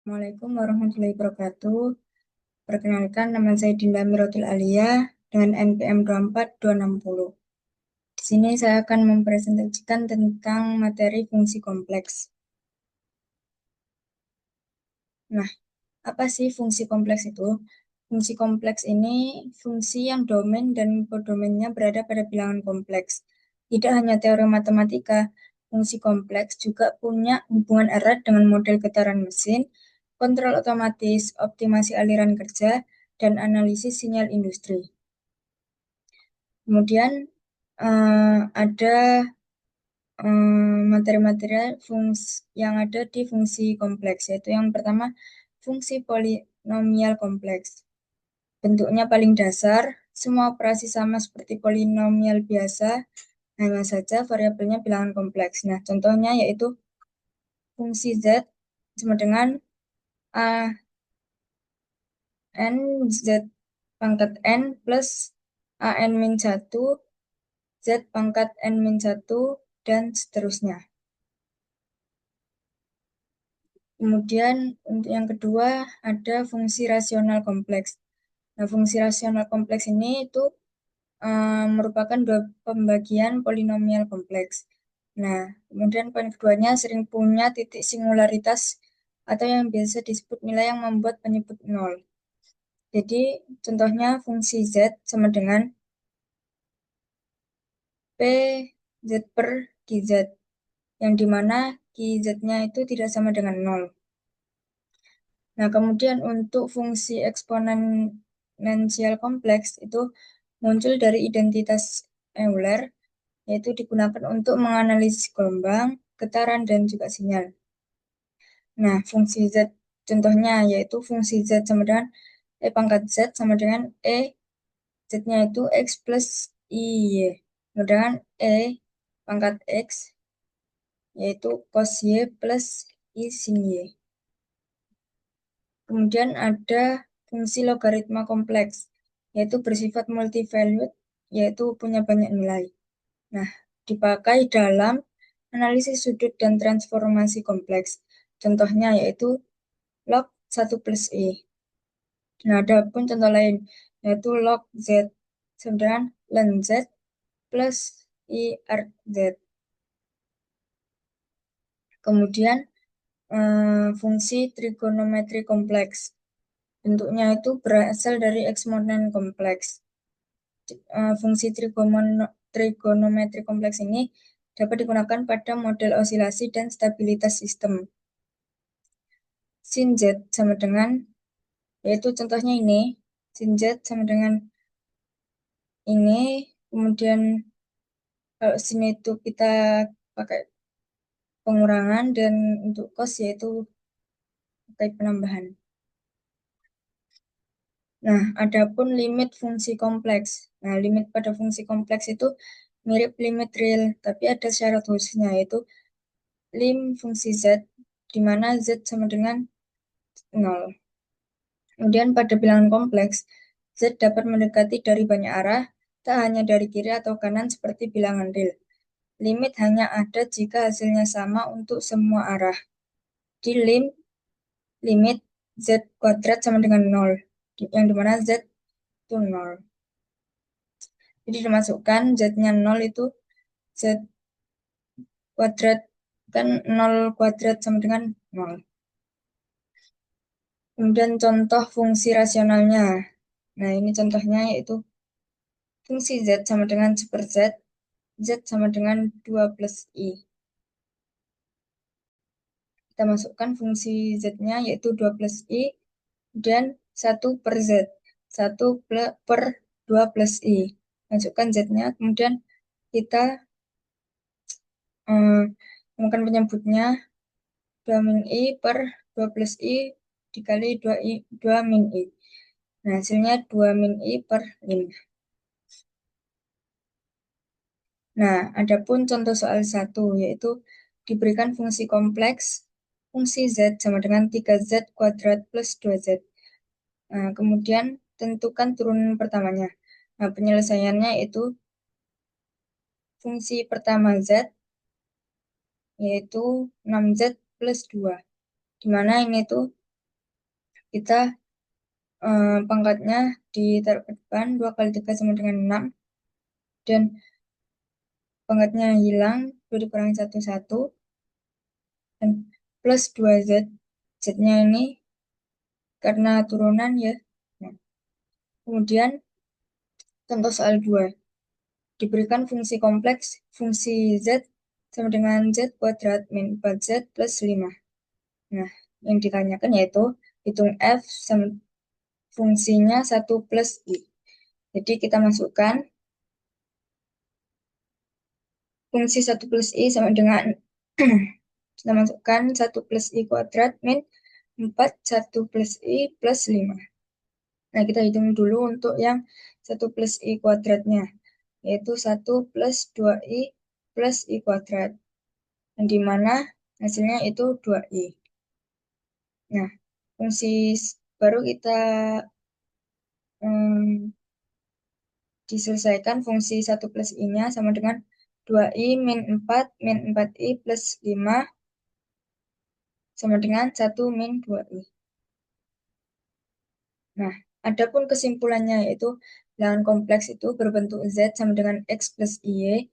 Assalamualaikum warahmatullahi wabarakatuh. Perkenalkan, nama saya Dinda Mirotul Alia dengan NPM 24260. Di sini saya akan mempresentasikan tentang materi fungsi kompleks. Nah, apa sih fungsi kompleks itu? Fungsi kompleks ini fungsi yang domain dan kodomainnya berada pada bilangan kompleks. Tidak hanya teori matematika, fungsi kompleks juga punya hubungan erat dengan model getaran mesin, kontrol otomatis, optimasi aliran kerja, dan analisis sinyal industri. Kemudian ada materi-materi yang ada di fungsi kompleks, yaitu yang pertama fungsi polinomial kompleks. Bentuknya paling dasar, semua operasi sama seperti polinomial biasa, hanya saja variabelnya bilangan kompleks. Nah, contohnya yaitu fungsi Z sama dengan A n Z pangkat N plus A n min 1, Z pangkat N min 1, dan seterusnya. Kemudian untuk yang kedua ada fungsi rasional kompleks. Nah, fungsi rasional kompleks ini itu merupakan dua pembagian polinomial kompleks. Nah, kemudian poin keduanya sering punya titik singularitas atau yang biasa disebut nilai yang membuat penyebut nol. Jadi, contohnya fungsi Z sama dengan P Z per QZ, yang dimana QZ-nya itu tidak sama dengan nol. Nah, kemudian untuk fungsi eksponensial kompleks itu muncul dari identitas Euler, yaitu digunakan untuk menganalisis gelombang, getaran, dan juga sinyal. Nah, fungsi Z contohnya yaitu fungsi Z sama dengan E pangkat Z sama dengan E, Z-nya itu X plus I-Y. Kemudian E pangkat X yaitu cos Y plus I sin Y. Kemudian ada fungsi logaritma kompleks, yaitu bersifat multivalued, yaitu punya banyak nilai. Nah, dipakai dalam analisis sudut dan transformasi kompleks. Contohnya yaitu log 1 plus I. Nah, ada pun contoh lain, yaitu log Z sama dengan ln Z plus I R Z. Kemudian fungsi trigonometri kompleks. Bentuknya itu berasal dari eksponen kompleks. Fungsi trigonometri kompleks ini dapat digunakan pada model osilasi dan stabilitas sistem. Sin Z sama dengan, yaitu contohnya ini, sin Z sama dengan ini, kemudian kalau sin itu kita pakai pengurangan, dan untuk cos yaitu pakai penambahan. Nah, adapun limit fungsi kompleks. Nah, limit pada fungsi kompleks itu mirip limit real, tapi ada syarat khususnya, yaitu lim fungsi Z, di mana Z sama dengan 0. Kemudian pada bilangan kompleks, Z dapat mendekati dari banyak arah, tak hanya dari kiri atau kanan seperti bilangan real. Limit hanya ada jika hasilnya sama untuk semua arah. Di limit Z kuadrat sama dengan 0, yang dimana Z itu 0. Jadi dimasukkan Z-nya 0 itu Z kuadrat, kan 0 kuadrat sama dengan 0. Kemudian contoh fungsi rasionalnya. Nah, ini contohnya yaitu fungsi Z sama dengan super Z, Z sama dengan 2 plus I. Kita masukkan fungsi Z-nya yaitu 2 plus I, dan 1 per Z. 1 per 2 plus I. Masukkan Z-nya, kemudian kita temukan penyebutnya 2 min I per 2 plus I dikali 2 min I. Nah, hasilnya 2 min I per 5. Nah, adapun contoh soal 1, yaitu diberikan fungsi kompleks, fungsi Z sama dengan 3Z kuadrat plus 2Z. Nah, kemudian tentukan turunan pertamanya. Nah, penyelesaiannya itu fungsi pertama Z, yaitu 6Z plus 2. Dimana ini tuh kita pangkatnya ditaruh ke depan, 2 kali 3 sama dengan 6, dan pangkatnya hilang, 2 dikurangi 1, 1, dan plus 2Z, Z-nya ini karena turunan ya. Nah, kemudian contoh soal 2, diberikan fungsi kompleks, fungsi Z sama dengan Z kuadrat min 4Z plus 5. Nah, yang ditanyakan yaitu hitung F sama fungsinya 1 plus I. Jadi kita masukkan fungsi 1 plus I sama dengan kita masukkan 1 plus I kuadrat min 4 1 plus I plus 5. Nah, kita hitung dulu untuk yang 1 plus I kuadratnya, yaitu 1 plus 2I plus I kuadrat. Dan di mana hasilnya itu 2I. Nah, fungsi baru kita diselesaikan fungsi 1 plus I-nya sama dengan 2I min 4 min 4I plus 5 sama dengan 1 min 2I. Nah, adapun kesimpulannya yaitu bilangan kompleks itu berbentuk Z sama dengan X plus Y.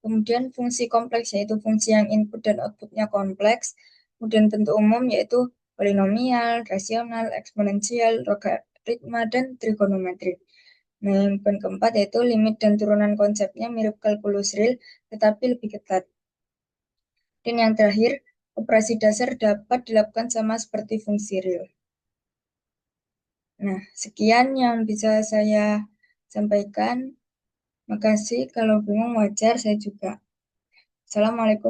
Kemudian fungsi kompleks yaitu fungsi yang input dan outputnya kompleks. Kemudian bentuk umum yaitu polinomial, rasional, eksponensial, logaritma, dan trigonometri. Nah, yang poin keempat yaitu limit dan turunan konsepnya mirip kalkulus real, tetapi lebih ketat. Dan yang terakhir, operasi dasar dapat dilakukan sama seperti fungsi real. Nah, sekian yang bisa saya sampaikan. Makasih, kalau bingung wajar saya juga. Assalamualaikum.